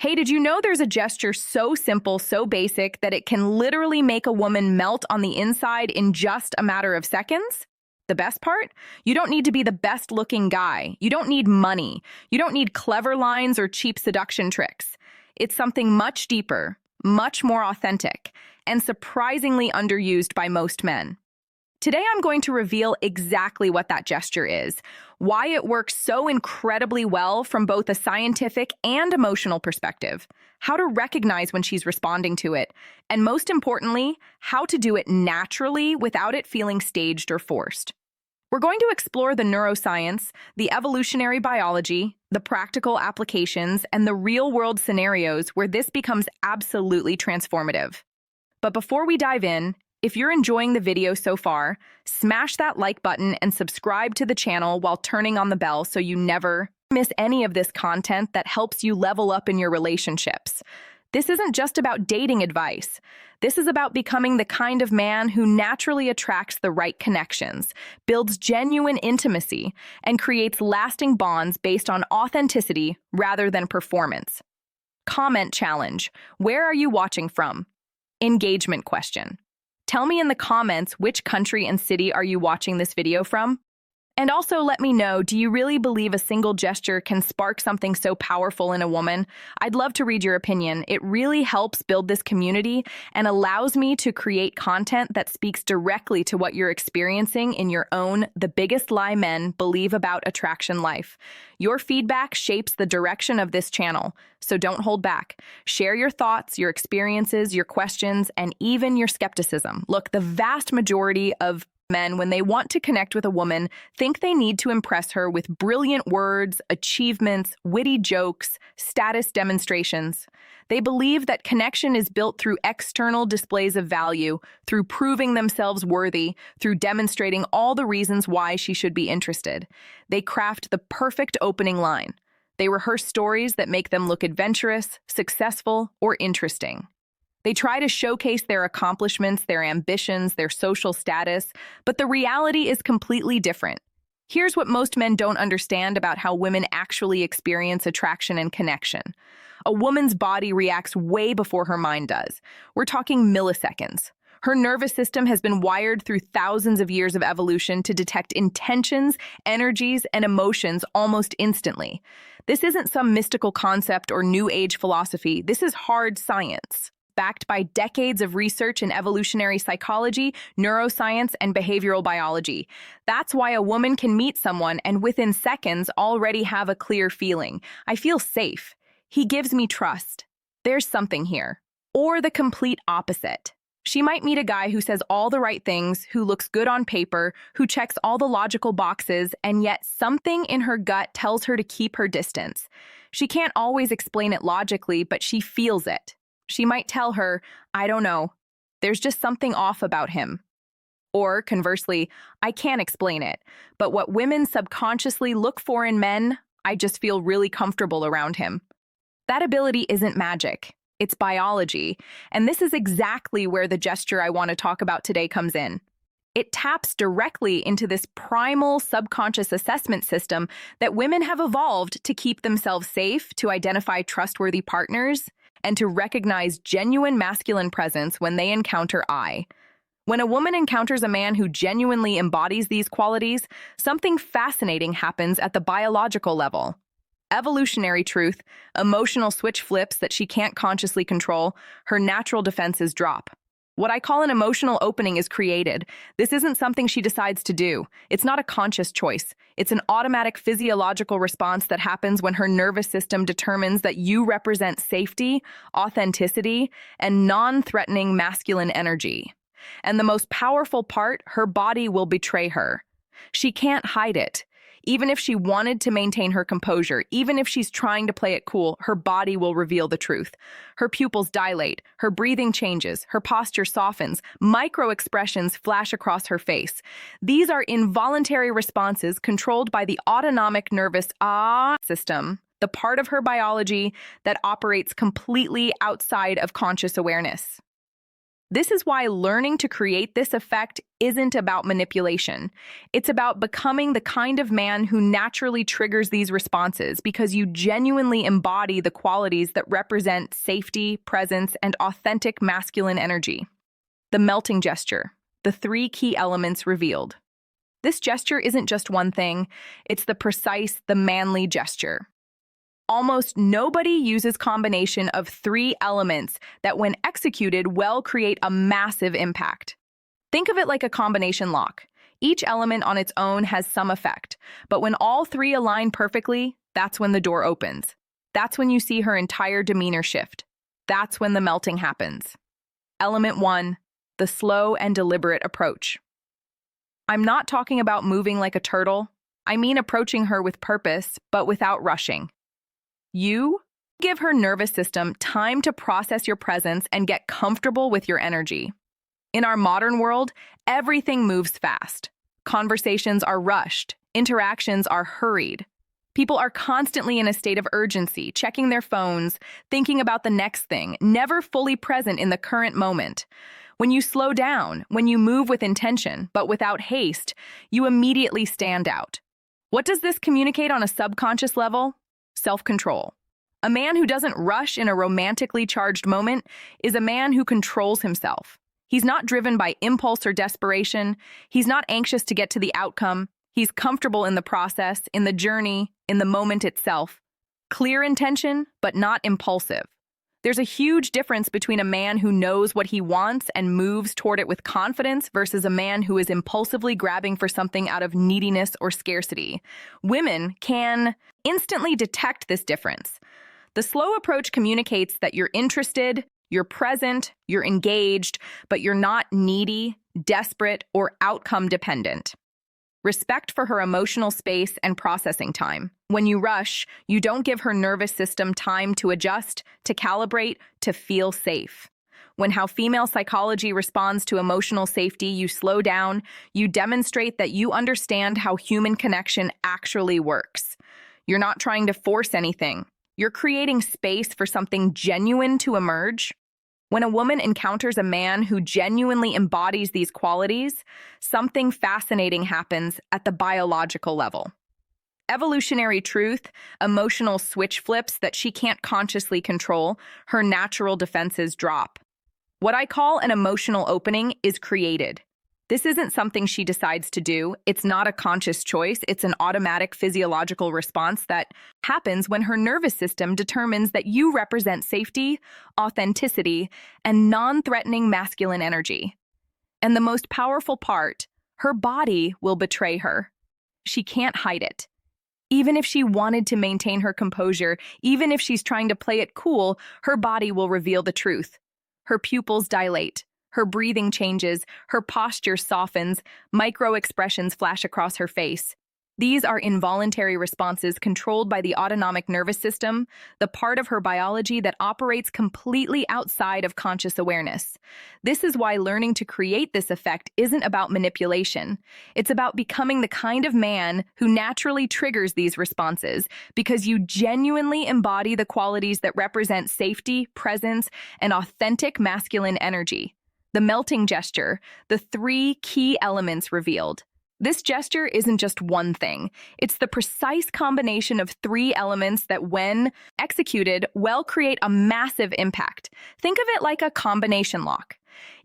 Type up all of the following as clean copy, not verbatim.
Hey, did you know there's a gesture so simple, so basic, that it can literally make a woman melt on the inside in just a matter of seconds? The best part? You don't need to be the best looking guy. You don't need money. You don't need clever lines or cheap seduction tricks. It's something much deeper, much more authentic, and surprisingly underused by most men. Today, I'm going to reveal exactly what that gesture is, why it works so incredibly well from both a scientific and emotional perspective, how to recognize when she's responding to it, and most importantly, how to do it naturally without it feeling staged or forced. We're going to explore the neuroscience, the evolutionary biology, the practical applications, and the real-world scenarios where this becomes absolutely transformative. But before we dive in, if you're enjoying the video so far, smash that like button and subscribe to the channel while turning on the bell so you never miss any of this content that helps you level up in your relationships. This isn't just about dating advice. This is about becoming the kind of man who naturally attracts the right connections, builds genuine intimacy, and creates lasting bonds based on authenticity rather than performance. Comment challenge. Where are you watching from? Engagement question. Tell me in the comments which country and city are you watching this video from? And also let me know, do you really believe a single gesture can spark something so powerful in a woman? I'd love to read your opinion. It really helps build this community and allows me to create content that speaks directly to what you're experiencing in your own The Biggest Lie Men Believe About Attraction life. Your feedback shapes the direction of this channel, so don't hold back. Share your thoughts, your experiences, your questions, and even your skepticism. Look, the vast majority of men, when they want to connect with a woman, think they need to impress her with brilliant words, achievements, witty jokes, status demonstrations. They believe that connection is built through external displays of value, through proving themselves worthy, through demonstrating all the reasons why she should be interested. They craft the perfect opening line. They rehearse stories that make them look adventurous, successful, or interesting. They try to showcase their accomplishments, their ambitions, their social status, but the reality is completely different. Here's what most men don't understand about how women actually experience attraction and connection. A woman's body reacts way before her mind does. We're talking milliseconds. Her nervous system has been wired through thousands of years of evolution to detect intentions, energies, and emotions almost instantly. This isn't some mystical concept or new age philosophy. This is hard science, backed by decades of research in evolutionary psychology, neuroscience, and behavioral biology. That's why a woman can meet someone and within seconds already have a clear feeling. I feel safe. He gives me trust. There's something here. Or the complete opposite. She might meet a guy who says all the right things, who looks good on paper, who checks all the logical boxes, and yet something in her gut tells her to keep her distance. She can't always explain it logically, but she feels it. She might tell her, I don't know, there's just something off about him. Or conversely, I can't explain it, but what women subconsciously look for in men, I just feel really comfortable around him. That ability isn't magic, it's biology, and this is exactly where the gesture I want to talk about today comes in. It taps directly into this primal subconscious assessment system that women have evolved to keep themselves safe, to identify trustworthy partners, and to recognize genuine masculine presence when they encounter I. When a woman encounters a man who genuinely embodies these qualities, something fascinating happens at the biological level. Evolutionary truth, emotional switch flips that she can't consciously control, her natural defenses drop. What I call an emotional opening is created. This isn't something she decides to do. It's not a conscious choice. It's an automatic physiological response that happens when her nervous system determines that you represent safety, authenticity, and non-threatening masculine energy. And the most powerful part, her body will betray her. She can't hide it. Even if she wanted to maintain her composure, even if she's trying to play it cool, her body will reveal the truth. Her pupils dilate, her breathing changes, her posture softens, micro-expressions flash across her face. These are involuntary responses controlled by the autonomic nervous system, the part of her biology that operates completely outside of conscious awareness. This is why learning to create this effect isn't about manipulation. It's about becoming the kind of man who naturally triggers these responses because you genuinely embody the qualities that represent safety, presence, and authentic masculine energy. The melting gesture, the three key elements revealed. This gesture isn't just one thing, it's the manly gesture. Almost nobody uses combination of three elements that when executed will create a massive impact. Think of it like a combination lock. Each element on its own has some effect, but when all three align perfectly, that's when the door opens. That's when you see her entire demeanor shift. That's when the melting happens. Element 1, the slow and deliberate approach. I'm not talking about moving like a turtle. I mean approaching her with purpose, but without rushing. You give her nervous system time to process your presence and get comfortable with your energy. In our modern world, everything moves fast. Conversations are rushed. Interactions are hurried. People are constantly in a state of urgency, checking their phones, thinking about the next thing, never fully present in the current moment. When you slow down, when you move with intention, but without haste, you immediately stand out. What does this communicate on a subconscious level? Self-control. A man who doesn't rush in a romantically charged moment is a man who controls himself. He's not driven by impulse or desperation. He's not anxious to get to the outcome. He's comfortable in the process, in the journey, in the moment itself. Clear intention, but not impulsive. There's a huge difference between a man who knows what he wants and moves toward it with confidence versus a man who is impulsively grabbing for something out of neediness or scarcity. Women can instantly detect this difference. The slow approach communicates that you're interested, you're present, you're engaged, but you're not needy, desperate, or outcome dependent. Respect for her emotional space and processing time. When you rush, you don't give her nervous system time to adjust, to calibrate, to feel safe. When how female psychology responds to emotional safety, you slow down, you demonstrate that you understand how human connection actually works. You're not trying to force anything. You're creating space for something genuine to emerge. When a woman encounters a man who genuinely embodies these qualities, something fascinating happens at the biological level. Evolutionary truth, emotional switch flips that she can't consciously control, her natural defenses drop. What I call an emotional opening is created. This isn't something she decides to do. It's not a conscious choice. It's an automatic physiological response that happens when her nervous system determines that you represent safety, authenticity, and non-threatening masculine energy. And the most powerful part, her body will betray her. She can't hide it. Even if she wanted to maintain her composure, even if she's trying to play it cool, her body will reveal the truth. Her pupils dilate. Her breathing changes, her posture softens, micro-expressions flash across her face. These are involuntary responses controlled by the autonomic nervous system, the part of her biology that operates completely outside of conscious awareness. This is why learning to create this effect isn't about manipulation. It's about becoming the kind of man who naturally triggers these responses because you genuinely embody the qualities that represent safety, presence, and authentic masculine energy. The melting gesture, the three key elements revealed. This gesture isn't just one thing. It's the precise combination of three elements that, when executed, will create a massive impact. Think of it like a combination lock.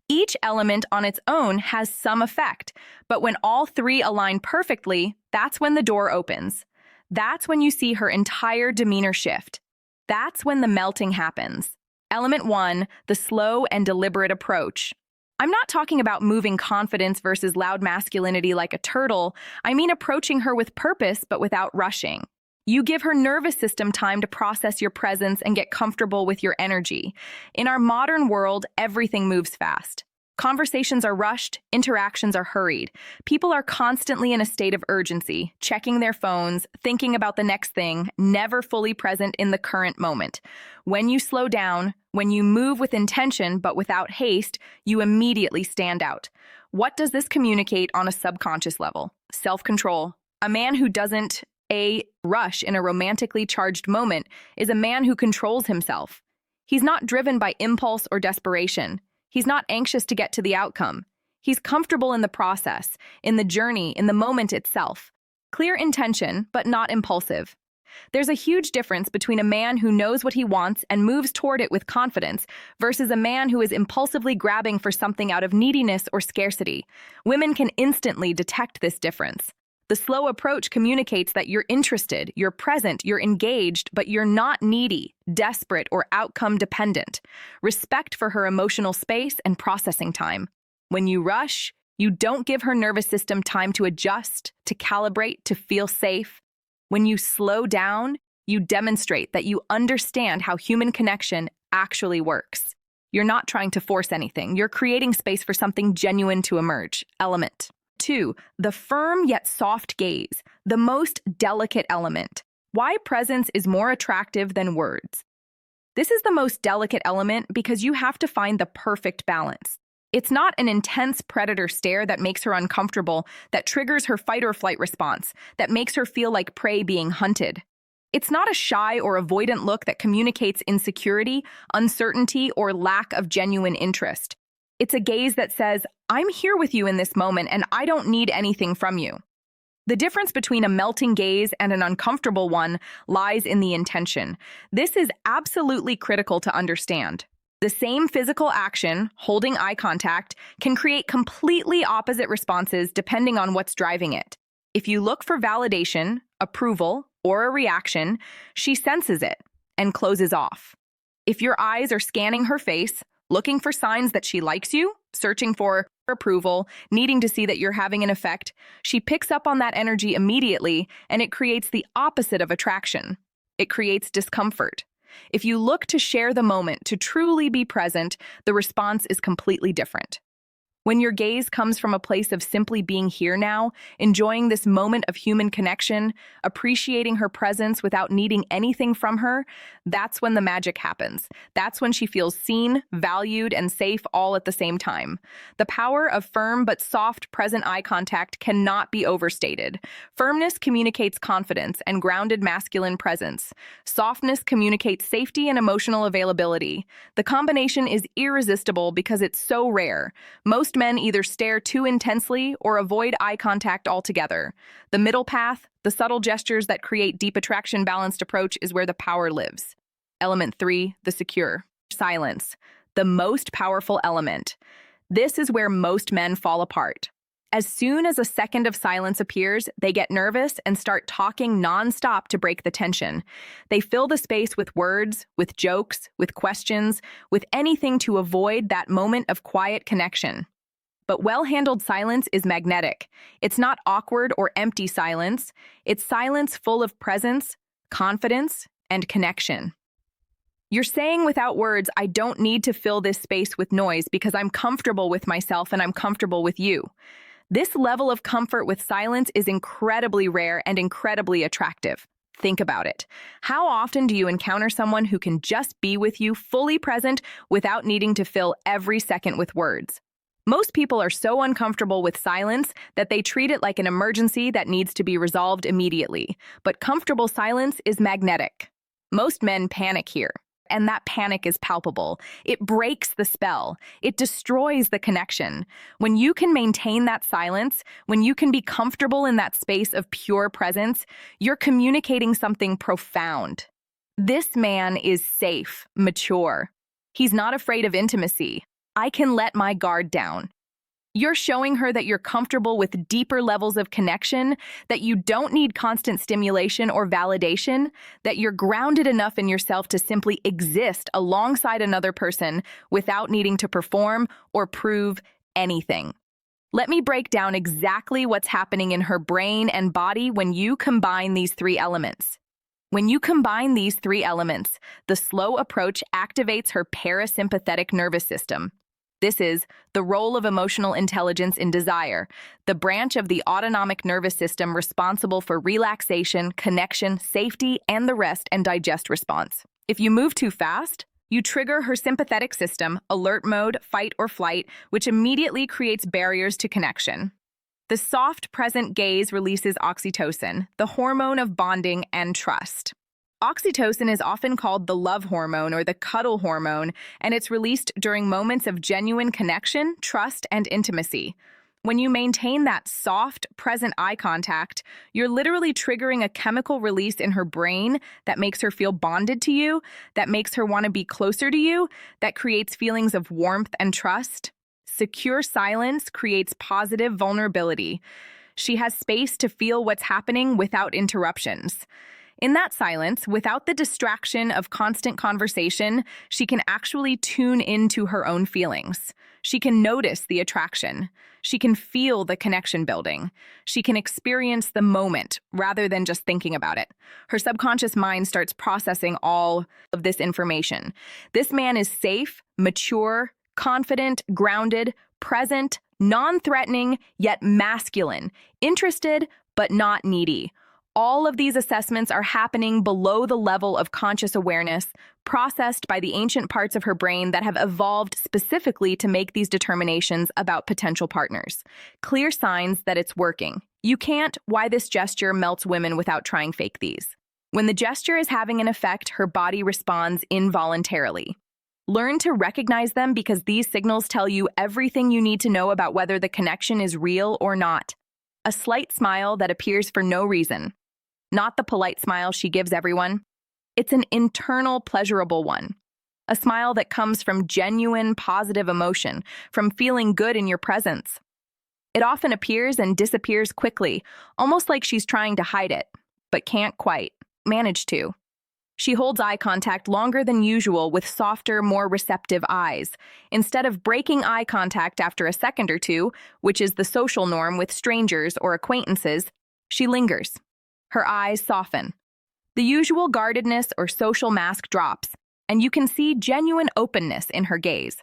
Each element on its own has some effect, but when all three align perfectly, that's when the door opens. That's when you see her entire demeanor shift. That's when the melting happens. Element 1, the slow and deliberate approach. I'm not talking about moving confidence versus loud masculinity like a turtle. I mean approaching her with purpose but without rushing. You give her nervous system time to process your presence and get comfortable with your energy. In our modern world, everything moves fast. Conversations are rushed, interactions are hurried. People are constantly in a state of urgency, checking their phones, thinking about the next thing, never fully present in the current moment. When you slow down, when you move with intention but without haste, you immediately stand out. What does this communicate on a subconscious level? Self-control. A man who doesn't rush in a romantically charged moment is a man who controls himself. He's not driven by impulse or desperation. He's not anxious to get to the outcome. He's comfortable in the process, in the journey, in the moment itself. Clear intention, but not impulsive. There's a huge difference between a man who knows what he wants and moves toward it with confidence versus a man who is impulsively grabbing for something out of neediness or scarcity. Women can instantly detect this difference. The slow approach communicates that you're interested, you're present, you're engaged, but you're not needy, desperate, or outcome dependent. Respect for her emotional space and processing time. When you rush, you don't give her nervous system time to adjust, to calibrate, to feel safe. When you slow down, you demonstrate that you understand how human connection actually works. You're not trying to force anything. You're creating space for something genuine to emerge. Element 2, the firm yet soft gaze, the most delicate element. Why presence is more attractive than words. This is the most delicate element because you have to find the perfect balance. It's not an intense predator stare that makes her uncomfortable, that triggers her fight or flight response, that makes her feel like prey being hunted. It's not a shy or avoidant look that communicates insecurity, uncertainty, or lack of genuine interest. It's a gaze that says, I'm here with you in this moment and I don't need anything from you. The difference between a melting gaze and an uncomfortable one lies in the intention. This is absolutely critical to understand. The same physical action, holding eye contact, can create completely opposite responses depending on what's driving it. If you look for validation, approval, or a reaction, she senses it and closes off. If your eyes are scanning her face, looking for signs that she likes you, searching for approval, needing to see that you're having an effect, she picks up on that energy immediately, and it creates the opposite of attraction. It creates discomfort. If you look to share the moment, to truly be present, the response is completely different. When your gaze comes from a place of simply being here now, enjoying this moment of human connection, appreciating her presence without needing anything from her, that's when the magic happens. That's when she feels seen, valued, and safe all at the same time. The power of firm but soft, present eye contact cannot be overstated. Firmness communicates confidence and grounded masculine presence. Softness communicates safety and emotional availability. The combination is irresistible because it's so rare. Most men either stare too intensely or avoid eye contact altogether. The middle path, the subtle gestures that create deep attraction balanced approach is where the power lives. Element 3, the secure. Silence, the most powerful element. This is where most men fall apart. As soon as a second of silence appears, they get nervous and start talking nonstop to break the tension. They fill the space with words, with jokes, with questions, with anything to avoid that moment of quiet connection. But well-handled silence is magnetic. It's not awkward or empty silence. It's silence full of presence, confidence, and connection. You're saying without words, I don't need to fill this space with noise because I'm comfortable with myself and I'm comfortable with you. This level of comfort with silence is incredibly rare and incredibly attractive. Think about it. How often do you encounter someone who can just be with you fully present without needing to fill every second with words? Most people are so uncomfortable with silence that they treat it like an emergency that needs to be resolved immediately. But comfortable silence is magnetic. Most men panic here, and that panic is palpable. It breaks the spell. It destroys the connection. When you can maintain that silence, when you can be comfortable in that space of pure presence, you're communicating something profound. This man is safe, mature. He's not afraid of intimacy. I can let my guard down. You're showing her that you're comfortable with deeper levels of connection, that you don't need constant stimulation or validation, that you're grounded enough in yourself to simply exist alongside another person without needing to perform or prove anything. Let me break down exactly what's happening in her brain and body when you combine these three elements. When you combine these three elements, the slow approach activates her parasympathetic nervous system. This is the role of emotional intelligence in desire, the branch of the autonomic nervous system responsible for relaxation, connection, safety, and the rest and digest response. If you move too fast, you trigger her sympathetic system, alert mode, fight or flight, which immediately creates barriers to connection. The soft, present gaze releases oxytocin, the hormone of bonding and trust. Oxytocin is often called the love hormone or the cuddle hormone, and it's released during moments of genuine connection, trust, and intimacy. When you maintain that soft, present eye contact, you're literally triggering a chemical release in her brain that makes her feel bonded to you, that makes her want to be closer to you, that creates feelings of warmth and trust. Secure silence creates positive vulnerability. She has space to feel what's happening without interruptions. In that silence, without the distraction of constant conversation, she can actually tune into her own feelings. She can notice the attraction. She can feel the connection building. She can experience the moment rather than just thinking about it. Her subconscious mind starts processing all of this information. This man is safe, mature, confident, grounded, present, non-threatening, yet masculine, interested, but not needy. All of these assessments are happening below the level of conscious awareness, processed by the ancient parts of her brain that have evolved specifically to make these determinations about potential partners. Clear signs that it's working. You can't why this gesture melts women without trying fake these. When the gesture is having an effect, her body responds involuntarily. Learn to recognize them because these signals tell you everything you need to know about whether the connection is real or not. A slight smile that appears for no reason. Not the polite smile she gives everyone. It's an internal, pleasurable one. A smile that comes from genuine, positive emotion, from feeling good in your presence. It often appears and disappears quickly, almost like she's trying to hide it, but can't quite manage to. She holds eye contact longer than usual with softer, more receptive eyes. Instead of breaking eye contact after a second or two, which is the social norm with strangers or acquaintances, she lingers. Her eyes soften. The usual guardedness or social mask drops, and you can see genuine openness in her gaze.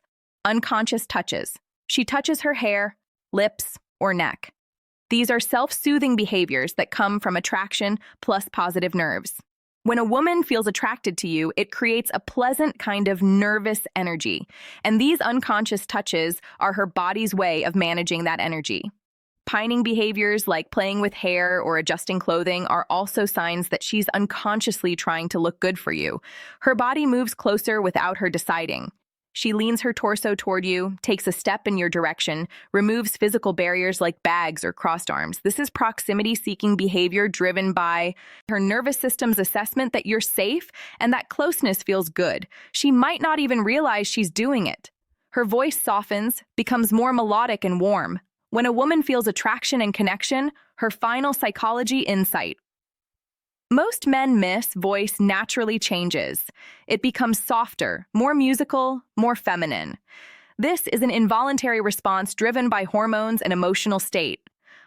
Unconscious touches. She touches her hair, lips, or neck. These are self-soothing behaviors that come from attraction plus positive nerves. When a woman feels attracted to you, it creates a pleasant kind of nervous energy, and these unconscious touches are her body's way of managing that energy. Pining behaviors like playing with hair or adjusting clothing are also signs that she's unconsciously trying to look good for you. Her body moves closer without her deciding. She leans her torso toward you, takes a step in your direction, removes physical barriers like bags or crossed arms. This is proximity-seeking behavior driven by her nervous system's assessment that you're safe and that closeness feels good. She might not even realize she's doing it. Her voice softens, becomes more melodic and warm. When a woman feels attraction and connection, her final psychology insight. Most men miss voice naturally changes. It becomes softer, more musical, more feminine. This is an involuntary response driven by hormones and emotional state.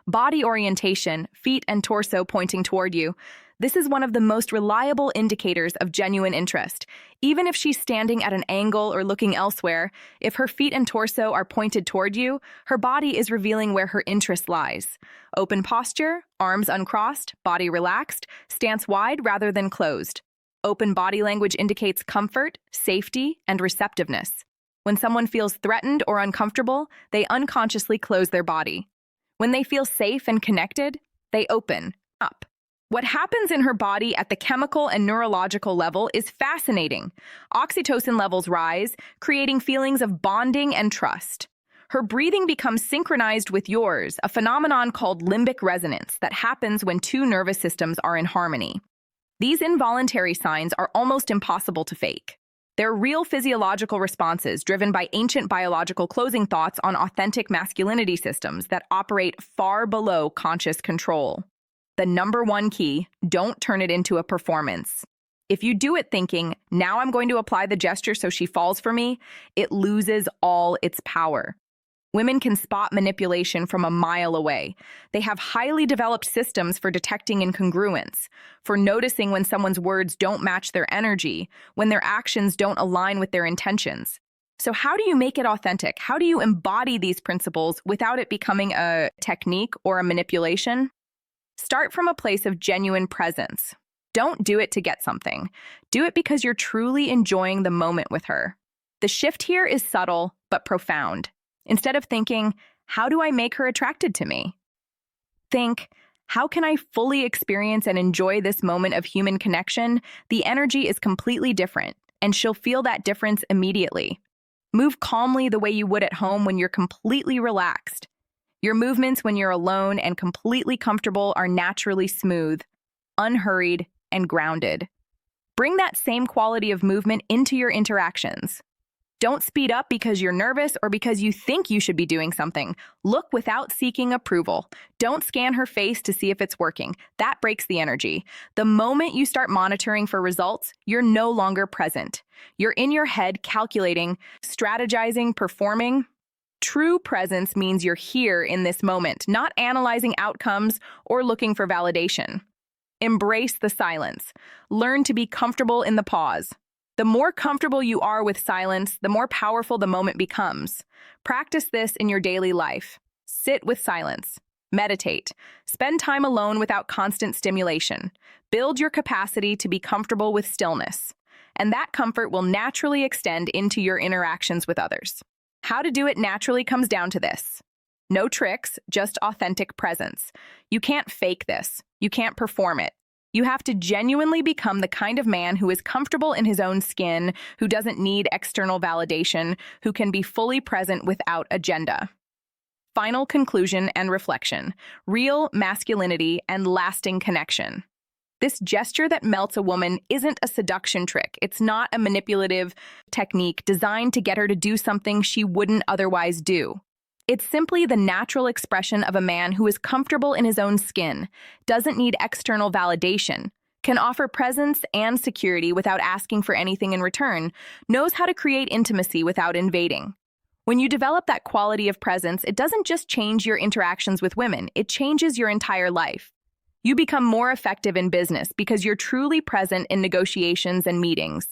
Body orientation, feet and torso pointing toward you. This is one of the most reliable indicators of genuine interest. Even if she's standing at an angle or looking elsewhere, if her feet and torso are pointed toward you, her body is revealing where her interest lies. Open posture, arms uncrossed, body relaxed, stance wide rather than closed. Open body language indicates comfort, safety, and receptiveness. When someone feels threatened or uncomfortable, they unconsciously close their body. When they feel safe and connected, they open up. What happens in her body at the chemical and neurological level is fascinating. Oxytocin levels rise, creating feelings of bonding and trust. Her breathing becomes synchronized with yours, a phenomenon called limbic resonance that happens when two nervous systems are in harmony. These involuntary signs are almost impossible to fake. They're real physiological responses driven by ancient biological closing thoughts on authentic masculinity systems that operate far below conscious control. The number one key, don't turn it into a performance. If you do it thinking, now I'm going to apply the gesture so she falls for me, it loses all its power. Women can spot manipulation from a mile away. They have highly developed systems for detecting incongruence, for noticing when someone's words don't match their energy, when their actions don't align with their intentions. So how do you make it authentic? How do you embody these principles without it becoming a technique or a manipulation? Start from a place of genuine presence. Don't do it to get something. Do it because you're truly enjoying the moment with her. The shift here is subtle but profound. Instead of thinking, how do I make her attracted to me? Think, How can I fully experience and enjoy this moment of human connection? The energy is completely different, and she'll feel that difference immediately. Move calmly the way you would at home when you're completely relaxed. Your movements when you're alone and completely comfortable are naturally smooth, unhurried, and grounded. Bring that same quality of movement into your interactions. Don't speed up because you're nervous or because you think you should be doing something. Look without seeking approval. Don't scan her face to see if it's working. That breaks the energy. The moment you start monitoring for results, you're no longer present. You're in your head calculating, strategizing, performing. True presence means you're here in this moment, not analyzing outcomes or looking for validation. Embrace the silence. Learn to be comfortable in the pause. The more comfortable you are with silence, the more powerful the moment becomes. Practice this in your daily life. Sit with silence. Meditate. Spend time alone without constant stimulation. Build your capacity to be comfortable with stillness. And that comfort will naturally extend into your interactions with others. How to do it naturally comes down to this. No tricks, just authentic presence. You can't fake this. You can't perform it. You have to genuinely become the kind of man who is comfortable in his own skin, who doesn't need external validation, who can be fully present without agenda. Final conclusion and reflection. Real masculinity and lasting connection. This gesture that melts a woman isn't a seduction trick. It's not a manipulative technique designed to get her to do something she wouldn't otherwise do. It's simply the natural expression of a man who is comfortable in his own skin, doesn't need external validation, can offer presence and security without asking for anything in return, knows how to create intimacy without invading. When you develop that quality of presence, it doesn't just change your interactions with women, it changes your entire life. You become more effective in business because you're truly present in negotiations and meetings.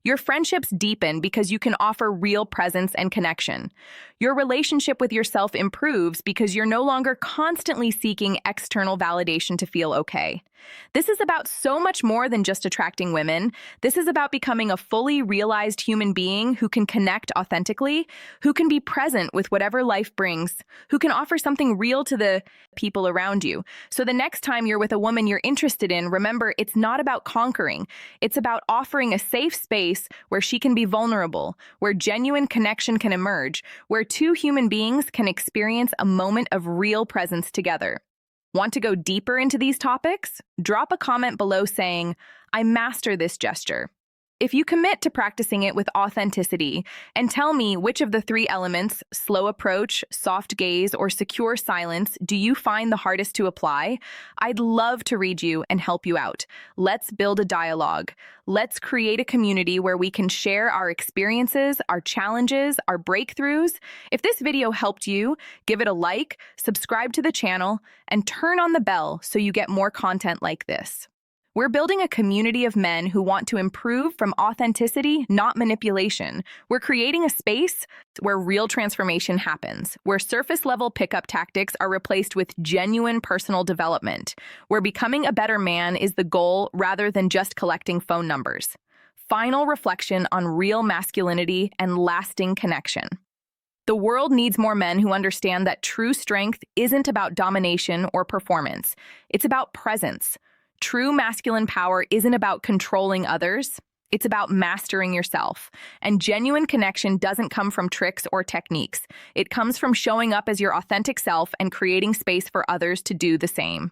Your friendships deepen because you can offer real presence and connection. Your relationship with yourself improves because you're no longer constantly seeking external validation to feel okay. This is about so much more than just attracting women. This is about becoming a fully realized human being who can connect authentically, who can be present with whatever life brings, who can offer something real to the people around you. So the next time you're with a woman you're interested in, remember, it's not about conquering. It's about offering a safe space where she can be vulnerable, where genuine connection can emerge, where two human beings can experience a moment of real presence together. Want to go deeper into these topics? Drop a comment below saying, "I master this gesture." If you commit to practicing it with authenticity and tell me which of the three elements, slow approach, soft gaze, or secure silence, do you find the hardest to apply, I'd love to read you and help you out. Let's build a dialogue. Let's create a community where we can share our experiences, our challenges, our breakthroughs. If this video helped you, give it a like, subscribe to the channel, and turn on the bell so you get more content like this. We're building a community of men who want to improve from authenticity, not manipulation. We're creating a space where real transformation happens, where surface-level pickup tactics are replaced with genuine personal development, where becoming a better man is the goal rather than just collecting phone numbers. Final reflection on real masculinity and lasting connection. The world needs more men who understand that true strength isn't about domination or performance. It's about presence. True masculine power isn't about controlling others, it's about mastering yourself. And genuine connection doesn't come from tricks or techniques. It comes from showing up as your authentic self and creating space for others to do the same.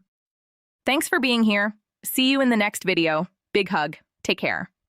Thanks for being here. See you in the next video. Big hug. Take care.